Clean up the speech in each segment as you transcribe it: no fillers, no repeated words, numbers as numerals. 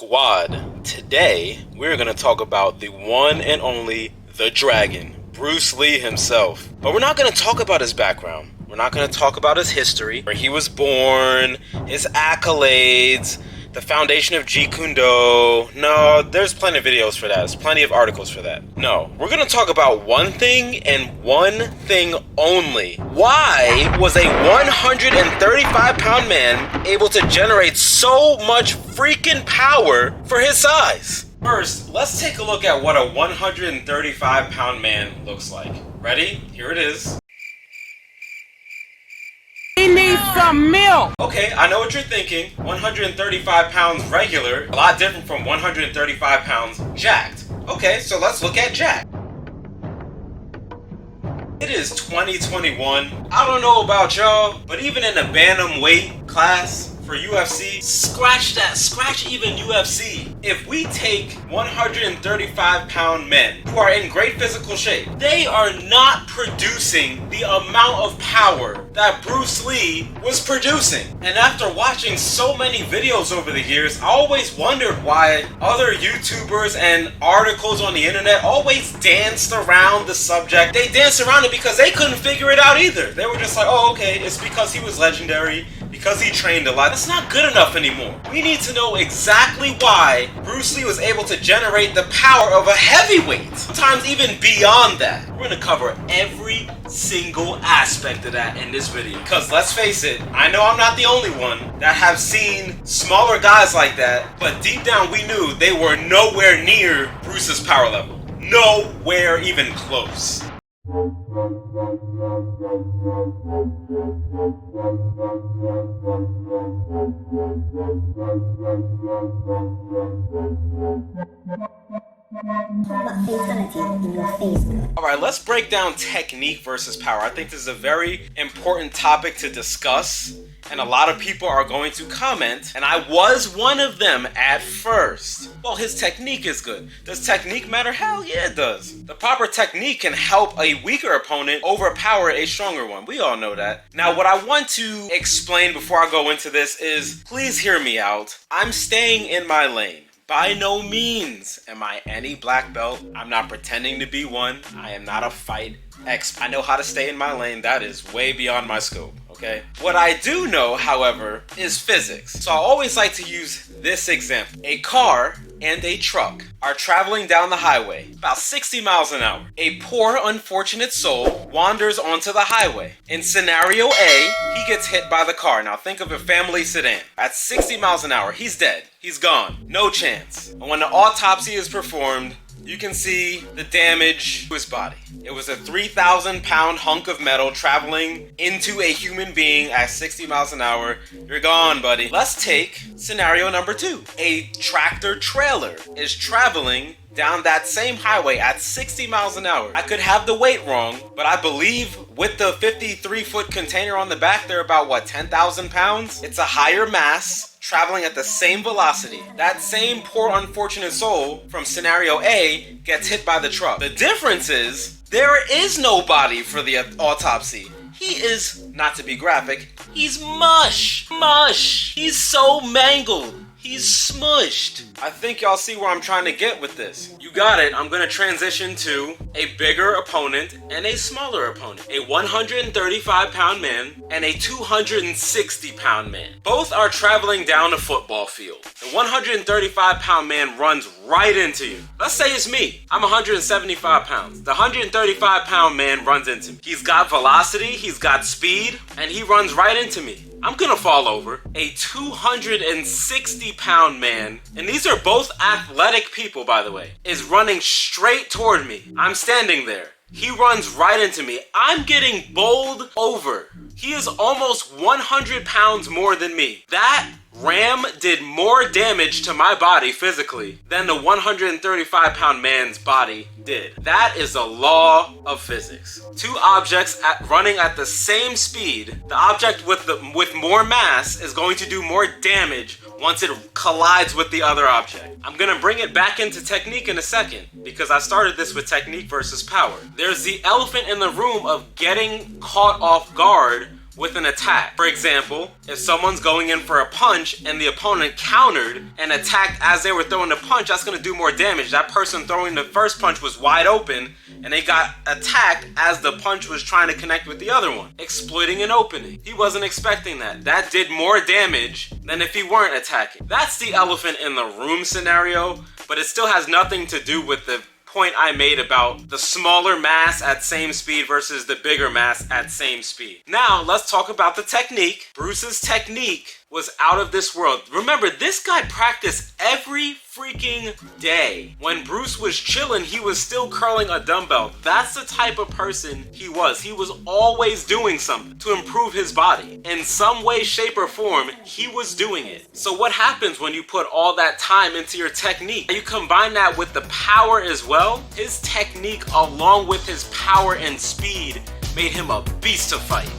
NoLimitSquad. Today, we're going to talk about the one and only The Dragon, Bruce Lee himself. But we're not going to talk about his background. We're not going to talk about his history, where he was born, his accolades, the foundation of Jeet Kune Do. No, there's plenty of videos for that. There's plenty of articles for that. No, we're going to talk about one thing and one thing only. Why was a 135-pound man able to generate so much freaking power for his size? First, let's take a look at what a 135-pound man looks like. Ready? Here it is. He needs some milk. Okay, I know what you're thinking. 135 pounds regular, a lot different from 135 pounds jacked. Okay, so let's look at jacked. It is 2021. I don't know about y'all, but even in the bantamweight class for UFC, scratch even UFC. If we take 135-pound men who are in great physical shape, they are not producing the amount of power that Bruce Lee was producing. And after watching so many videos over the years, I always wondered why other YouTubers and articles on the internet always danced around the subject. They danced around it because they couldn't figure it out either. They were just like, oh, okay, it's because he was legendary, because he trained a lot. That's not good enough anymore. We need to know exactly why Bruce Lee was able to generate the power of a heavyweight, sometimes even beyond that. We're gonna cover every single aspect of that in this video. Because let's face it, I know I'm not the only one that have seen smaller guys like that, but deep down we knew they were nowhere near Bruce's power level. Nowhere even close. Alright, let's break down technique versus power. I think this is a very important topic to discuss, and a lot of people are going to comment, and I was one of them at first. Well, his technique is good. Does technique matter? Hell yeah, it does. The proper technique can help a weaker opponent overpower a stronger one. We all know that. Now, what I want to explain before I go into this is, please hear me out. I'm staying in my lane. By no means am I any black belt. I'm not pretending to be one. I am not a fight expert. I know how to stay in my lane. That is way beyond my scope, okay? What I do know, however, is physics. So I always like to use this example. A car and a truck are traveling down the highway, about 60 miles an hour. A poor, unfortunate soul wanders onto the highway. In scenario A, he gets hit by the car. Now think of a family sedan. At 60 miles an hour, he's dead. He's gone. No chance. And when the autopsy is performed, you can see the damage to his body. It was a 3,000-pound hunk of metal traveling into a human being at 60 miles an hour. You're gone, buddy. Let's take scenario number 2. A tractor trailer is traveling down that same highway at 60 miles an hour. I could have the weight wrong, but I believe with the 53-foot container on the back, they're about, what, 10,000 pounds? It's a higher mass, traveling at the same velocity. That same poor unfortunate soul from scenario A gets hit by the truck. The difference is, there is no body for the autopsy. He is, not to be graphic, he's mush. Mush. He's so mangled. He's smushed. I think y'all see where I'm trying to get with this. You got it. I'm going to transition to a bigger opponent and a smaller opponent. A 135-pound man and a 260-pound man. Both are traveling down a football field. The 135-pound man runs right into you. Let's say it's me. I'm 175 pounds. The 135-pound man runs into me. He's got velocity, he's got speed, and he runs right into me. I'm gonna fall over. A 260-pound man, and these are both athletic people, by the way, is running straight toward me. I'm standing there. He runs right into me. I'm getting bowled over. He is almost 100 pounds more than me. That ram did more damage to my body physically than the 135-pound man's body did. That is a law of physics. Two objects running at the same speed, the object with more mass is going to do more damage once it collides with the other object. I'm gonna bring it back into technique in a second, because I started this with technique versus power. There's the elephant in the room of getting caught off guard with an attack. For example, if someone's going in for a punch and the opponent countered and attacked as they were throwing the punch, that's going to do more damage. That person throwing the first punch was wide open and they got attacked as the punch was trying to connect with the other one, exploiting an opening. He wasn't expecting that. That did more damage than if he weren't attacking. That's the elephant in the room scenario, but it still has nothing to do with the point I made about the smaller mass at same speed versus the bigger mass at same speed. Now, let's talk about the technique. Bruce's technique was out of this world. Remember, this guy practiced every freaking day. When Bruce was chilling, he was still curling a dumbbell. That's the type of person he was. He was always doing something to improve his body. In some way, shape, or form, he was doing it. So what happens when you put all that time into your technique? You combine that with the power as well. His technique, along with his power and speed, made him a beast to fight.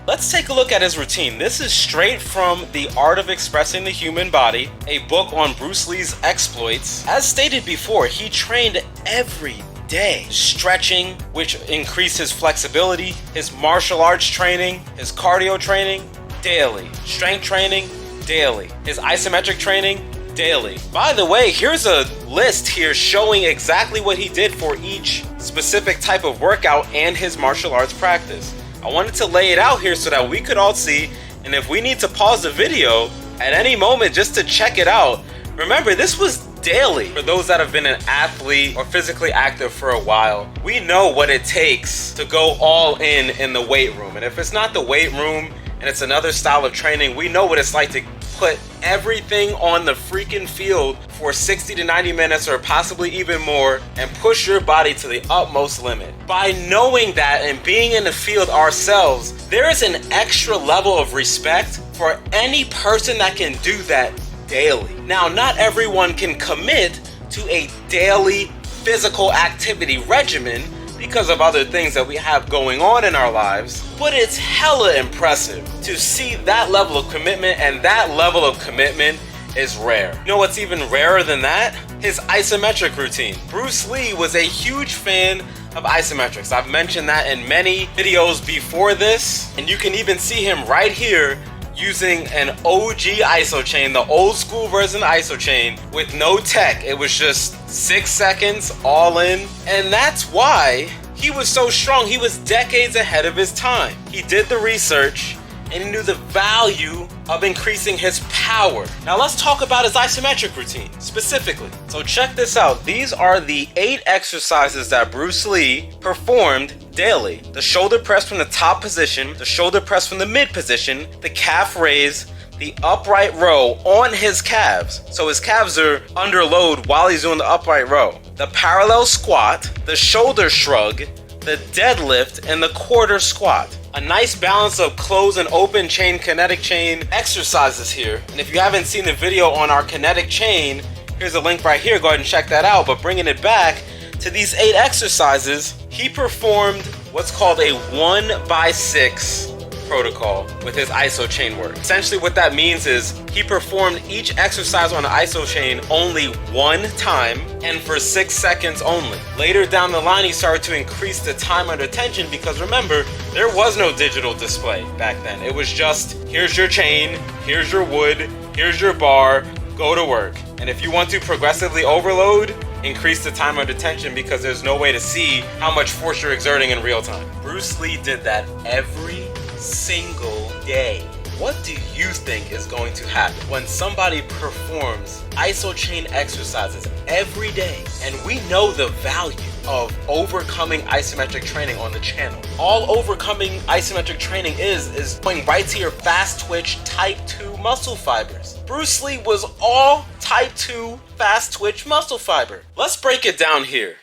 Let's take a look at his routine. This is straight from The Art of Expressing the Human Body, a book on Bruce Lee's exploits. As stated before, he trained every day. Stretching, which increased his flexibility, his martial arts training, his cardio training, daily. Strength training, daily. His isometric training, daily. By the way, here's a list here showing exactly what he did for each specific type of workout and his martial arts practice. I wanted to lay it out here so that we could all see, and if we need to pause the video at any moment just to check it out, remember this was daily. For those that have been an athlete or physically active for a while, we know what it takes to go all in the weight room. And if it's not the weight room and it's another style of training, we know what it's like to put everything on the freaking field for 60 to 90 minutes or possibly even more and push your body to the utmost limit. By knowing that and being in the field ourselves, there is an extra level of respect for any person that can do that daily. Now, not everyone can commit to a daily physical activity regimen because of other things that we have going on in our lives, but it's hella impressive to see that level of commitment, and that level of commitment is rare. You know what's even rarer than that? His isometric routine. Bruce Lee was a huge fan of isometrics. I've mentioned that in many videos before this, and you can even see him right here using an OG Isochain, the old school version Isochain with no tech. It was just 6 seconds all in, and that's why he was so strong. He was decades ahead of his time. He did the research and he knew the value of increasing his power. Now let's talk about his isometric routine specifically. So check this out. These are the 8 exercises that Bruce Lee performed daily. The shoulder press from the top position, the shoulder press from the mid position, the calf raise, the upright row on his calves. So his calves are under load while he's doing the upright row. The parallel squat, the shoulder shrug, the deadlift, and the quarter squat. A nice balance of closed and open chain, kinetic chain exercises here. And if you haven't seen the video on our kinetic chain, here's a link right here. Go ahead and check that out. But bringing it back to these 8 exercises, he performed what's called a 1x6 protocol with his Isochain work. Essentially what that means is he performed each exercise on the Isochain only 1 time and for 6 seconds only. Later down the line, he started to increase the time under tension because remember, there was no digital display back then. It was just, here's your chain, here's your wood, here's your bar, go to work. And if you want to progressively overload, increase the time under tension because there's no way to see how much force you're exerting in real time. Bruce Lee did that every single day. What do you think is going to happen when somebody performs Isochain exercises every day? And we know the value of overcoming isometric training on the channel. All overcoming isometric training is going right to your fast twitch type 2 muscle fibers. Bruce Lee was all type 2 fast twitch muscle fiber. Let's break it down here.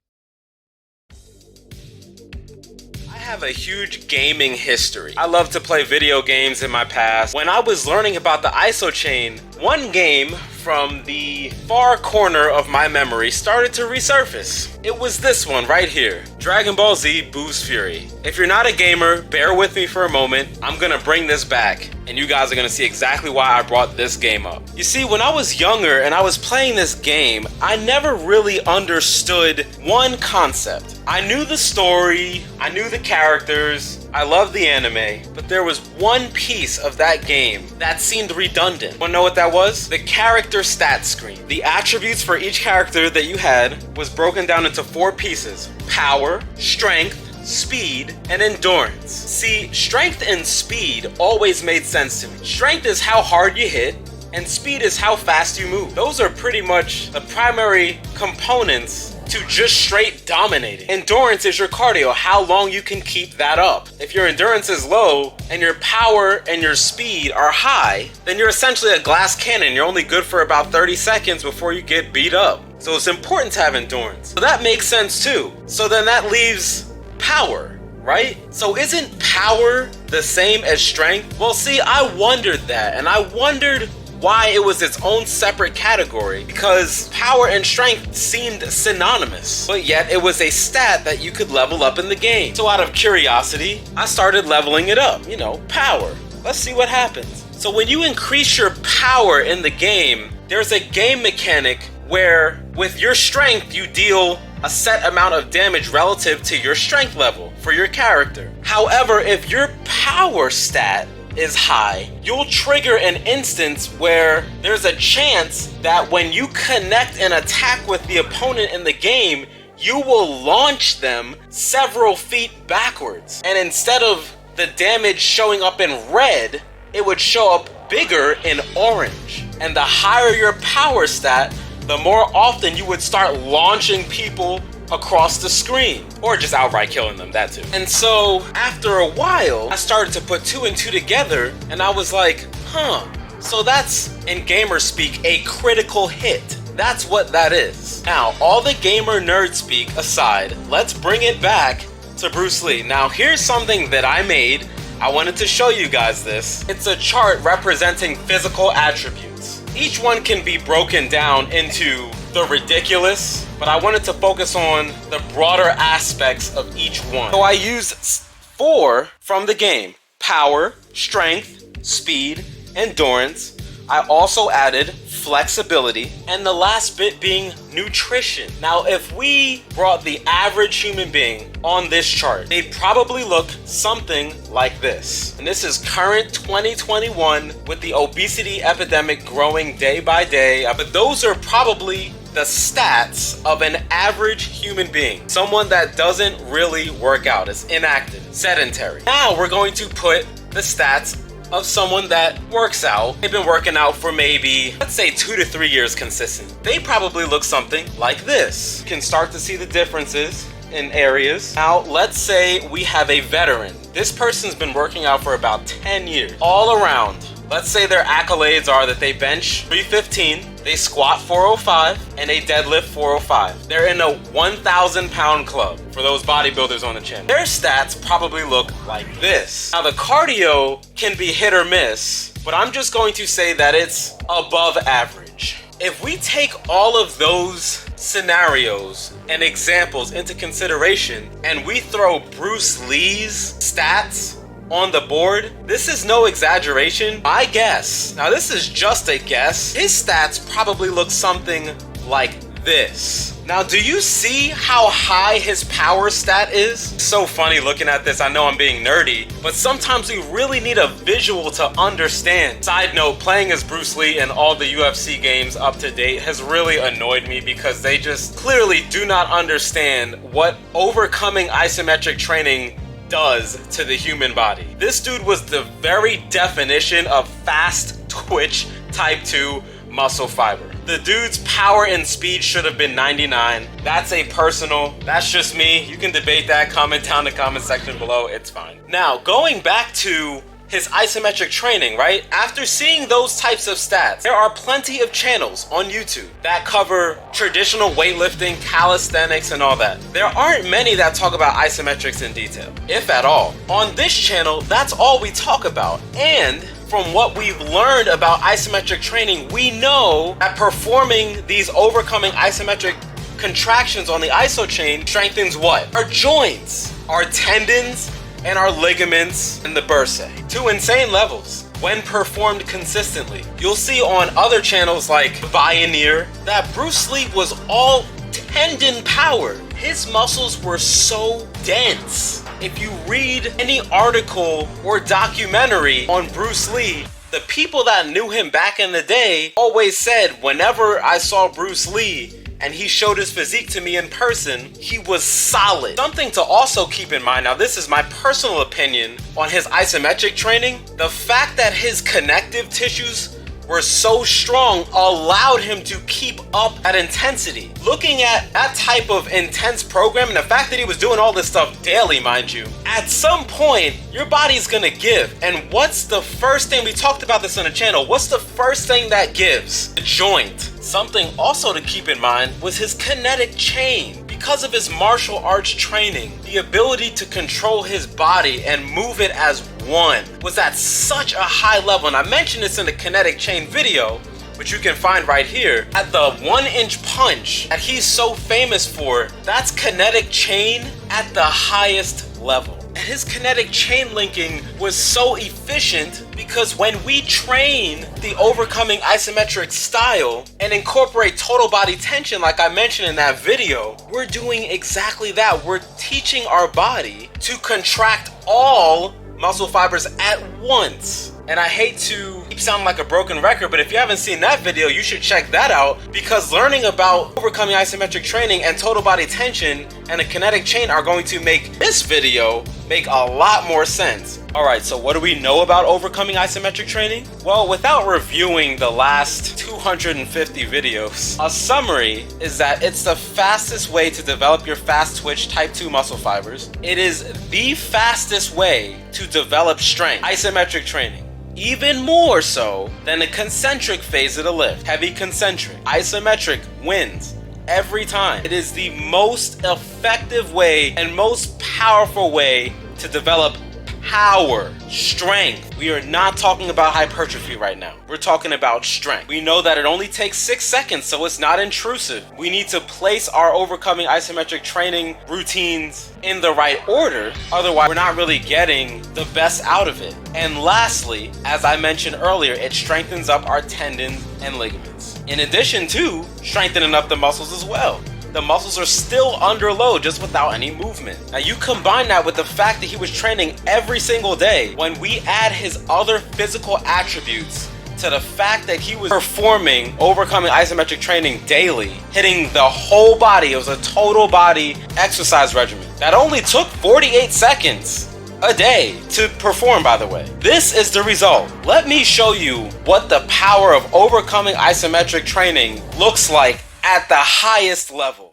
I have a huge gaming history. I love to play video games in my past. When I was learning about the Isochain, one game from the far corner of my memory started to resurface. It was this one right here, Dragon Ball Z Boost Fury. If you're not a gamer, bear with me for a moment. I'm gonna bring this back and you guys are gonna see exactly why I brought this game up. You see, when I was younger and I was playing this game, I never really understood one concept. I knew the story, I knew the characters, I loved the anime, but there was one piece of that game that seemed redundant. Wanna know what that was? The character stat screen. The attributes for each character that you had was broken down into 4 pieces: power, strength, speed, and endurance. See, strength and speed always made sense to me. Strength is how hard you hit, and speed is how fast you move. Those are pretty much the primary components to just straight dominating. Endurance is your cardio, how long you can keep that up. If your endurance is low and your power and your speed are high, then you're essentially a glass cannon. You're only good for about 30 seconds before you get beat up. So it's important to have endurance. So that makes sense too. So then that leaves power, right? So isn't power the same as strength? Well, see, I wondered that, and I wondered why it was its own separate category, because power and strength seemed synonymous, but yet it was a stat that you could level up in the game. So out of curiosity, I started leveling it up, power. Let's see what happens. So when you increase your power in the game, there's a game mechanic where with your strength, you deal a set amount of damage relative to your strength level for your character. However, if your power stat is high, you'll trigger an instance where there's a chance that when you connect an attack with the opponent in the game, you will launch them several feet backwards. And instead of the damage showing up in red, it would show up bigger in orange. And the higher your power stat, the more often you would start launching people across the screen, or just outright killing them, that too. And so after a while, I started to put 2 and 2 together, and I was like, so that's, in gamer speak, a critical hit. That's what that is. Now, all the gamer nerd speak aside, let's bring it back to Bruce Lee. Now, here's something that I made. I wanted to show you guys this. It's a chart representing physical attributes. Each one can be broken down into the ridiculous, but I wanted to focus on the broader aspects of each one. So I used 4 from the game: power, strength, speed, endurance. I also added flexibility, and the last bit being nutrition. Now, if we brought the average human being on this chart, they'd probably look something like this. And this is current 2021 with the obesity epidemic growing day by day. But those are probably the stats of an average human being. Someone that doesn't really work out, is inactive, sedentary. Now we're going to put the stats of someone that works out. They've been working out for maybe, let's say 2 to 3 years consistent. They probably look something like this. You can start to see the differences in areas. Now, let's say we have a veteran. This person's been working out for about 10 years, all around. Let's say their accolades are that they bench 315, they squat 405, and they deadlift 405. They're in a 1,000 pound club for those bodybuilders on the channel. Their stats probably look like this. Now, the cardio can be hit or miss, but I'm just going to say that it's above average. If we take all of those scenarios and examples into consideration, and we throw Bruce Lee's stats on the board, this is no exaggeration. My guess, now this is just a guess, his stats probably look something like this. Now, do you see how high his power stat is? So funny looking at this. I know I'm being nerdy, but sometimes we really need a visual to understand. Side note, playing as Bruce Lee in all the UFC games up to date has really annoyed me because they just clearly do not understand what overcoming isometric training does to the human body. This dude was the very definition of fast twitch type 2 muscle fiber. The dude's power and speed should have been 99. That's that's just me. You can debate that, comment down in the comment section below, it's fine. Now, going back to his isometric training, right? After seeing those types of stats, there are plenty of channels on YouTube that cover traditional weightlifting, calisthenics, and all that. There aren't many that talk about isometrics in detail, if at all. On this channel, that's all we talk about. And from what we've learned about isometric training, we know that performing these overcoming isometric contractions on the isochain strengthens what? Our joints, our tendons, and our ligaments and the bursae to insane levels when performed consistently. You'll see on other channels like Pioneer that Bruce Lee was all tendon powered. His muscles were so dense. If you read any article or documentary on Bruce Lee, the people that knew him back in the day always said whenever I saw Bruce Lee and he showed his physique to me in person, he was solid. Something to also keep in mind, now this is my personal opinion on his isometric training, the fact that his connective tissues were so strong allowed him to keep up that intensity. Looking at that type of intense program and the fact that he was doing all this stuff daily, mind you, at some point, your body's gonna give. And what's the first thing, we talked about this on the channel, what's the first thing that gives? The joint. Something also to keep in mind was his kinetic chain. Because of his martial arts training, the ability to control his body and move it as one was at such a high level. And I mentioned this in the kinetic chain video, which you can find right here. At the 1-inch punch that he's so famous for, that's kinetic chain at the highest level. And his kinetic chain linking was so efficient because when we train the overcoming isometric style and incorporate total body tension like I mentioned in that video, we're doing exactly that. We're teaching our body to contract all muscle fibers at once. And I hate to keep sounding like a broken record, but if you haven't seen that video, you should check that out, because learning about overcoming isometric training and total body tension and a kinetic chain are going to make this video make a lot more sense. Alright, so what do we know about overcoming isometric training? Well, without reviewing the last 250 videos, a summary is that it's the fastest way to develop your fast twitch type 2 muscle fibers. It is the fastest way to develop strength, isometric training. Even more so than the concentric phase of the lift. Heavy concentric. Isometric wins every time. It is the most effective way and most powerful way to develop power, strength. We are not talking about hypertrophy right now. We're talking about strength. We know that it only takes 6 seconds, so it's not intrusive. We need to place our overcoming isometric training routines in the right order. Otherwise, we're not really getting the best out of it. And lastly, as I mentioned earlier, it strengthens up our tendons and ligaments. In addition to strengthening up the muscles as well. The muscles are still under load just without any movement. Now you combine that with the fact that he was training every single day. When we add his other physical attributes to the fact that he was performing overcoming isometric training daily, hitting the whole body, it was a total body exercise regimen that only took 48 seconds a day to perform, by the way. This is the result. Let me show you what the power of overcoming isometric training looks like at the highest level.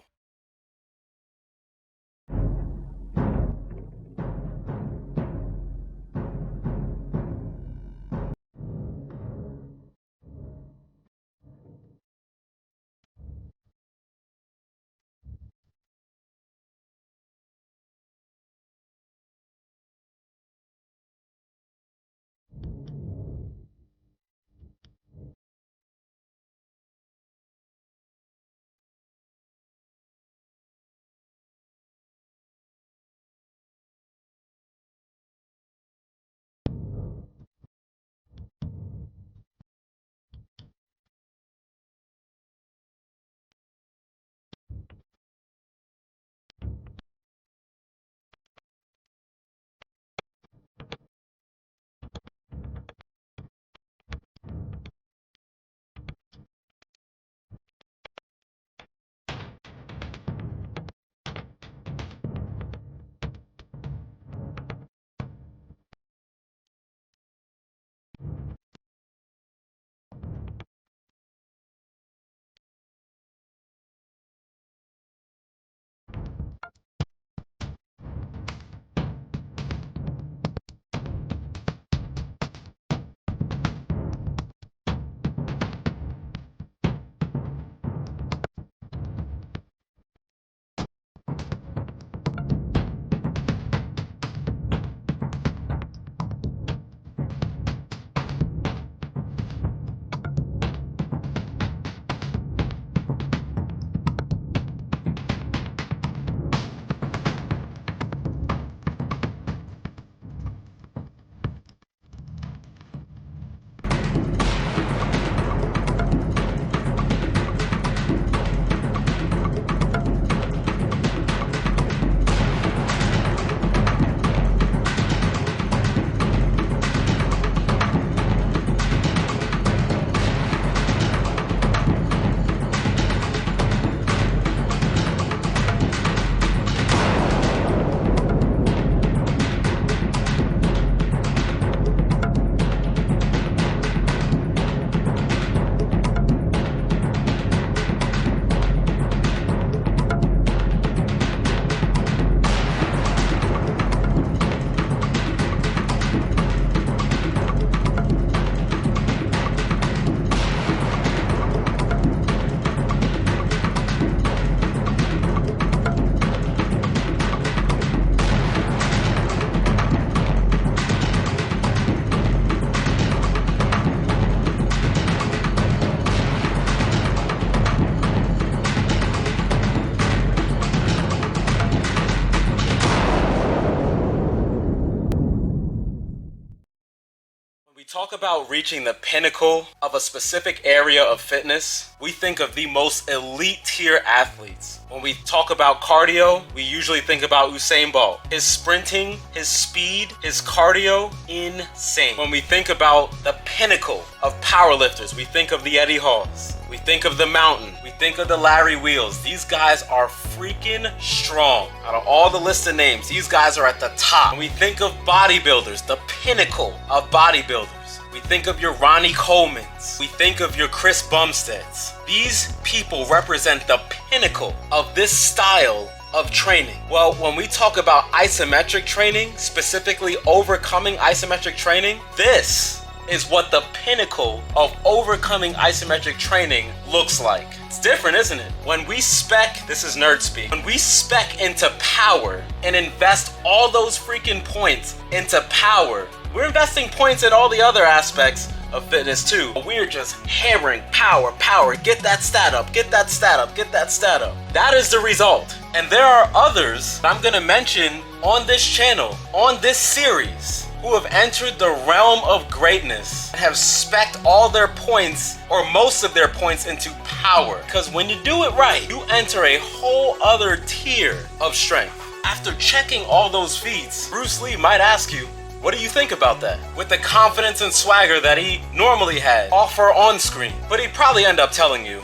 talk about reaching the pinnacle of a specific area of fitness, we think of the most elite tier athletes. When we talk about cardio, we usually think about Usain Bolt. His sprinting, his speed, his cardio, insane. When we think about the pinnacle of powerlifters, we think of the Eddie Halls. We think of the Mountain. We think of the Larry Wheels. These guys are freaking strong. Out of all the list of names, these guys are at the top. When we think of bodybuilders, the pinnacle of bodybuilders, we think of your Ronnie Colemans. We think of your Chris Bumsteads. These people represent the pinnacle of this style of training. Well, when we talk about isometric training, specifically overcoming isometric training, this is what the pinnacle of overcoming isometric training looks like. It's different, isn't it? When we spec, this is nerd speak, when we spec into power and invest all those freaking points into power, we're investing points in all the other aspects of fitness too. We're just hammering power, get that stat up, get that stat up, get that stat up. That is the result. And there are others I'm gonna mention on this channel, on this series, who have entered the realm of greatness and have specced all their points or most of their points into power. Because when you do it right, you enter a whole other tier of strength. After checking all those feats, Bruce Lee might ask you, what do you think about that? With the confidence and swagger that he normally had off or on screen. But he'd probably end up telling you,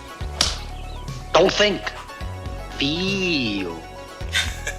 don't think, feel.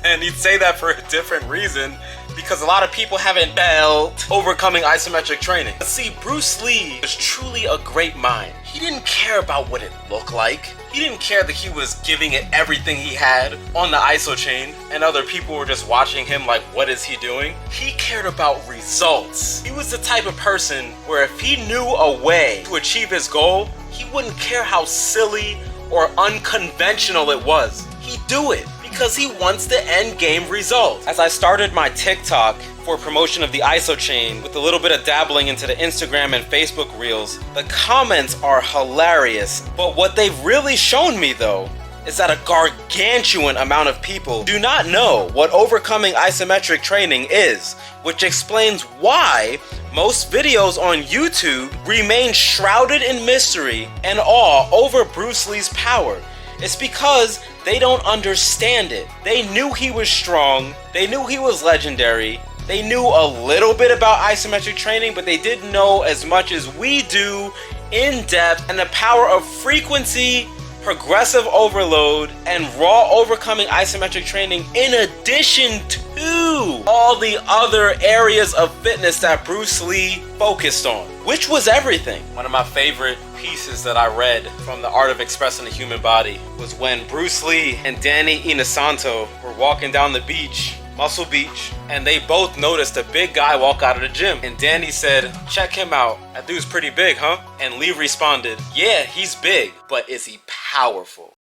And he'd say that for a different reason, because a lot of people haven't felt overcoming isometric training. But see, Bruce Lee was truly a great mind. He didn't care about what it looked like. He didn't care that he was giving it everything he had on the Isochain and other people were just watching him like, what is he doing? He cared about results. He was the type of person where if he knew a way to achieve his goal, he wouldn't care how silly or unconventional it was. He'd do it because he wants the end game result. As I started my TikTok for promotion of the Isochain with a little bit of dabbling into the Instagram and Facebook reels, the comments are hilarious. But what they've really shown me though is that a gargantuan amount of people do not know what overcoming isometric training is, which explains why most videos on YouTube remain shrouded in mystery and awe over Bruce Lee's power. It's because they don't understand it. They knew he was strong, they knew he was legendary, they knew a little bit about isometric training, but they didn't know as much as we do in depth, and the power of frequency, progressive overload, and raw overcoming isometric training in addition to all the other areas of fitness that Bruce Lee focused on, which was everything. One of my favorite pieces that I read from The Art of Expressing the Human Body was when Bruce Lee and Danny Inosanto were walking down the beach, Muscle Beach, and they both noticed a big guy walk out of the gym. And Danny said, check him out. That dude's pretty big, huh? And Lee responded, yeah, he's big, but is he powerful?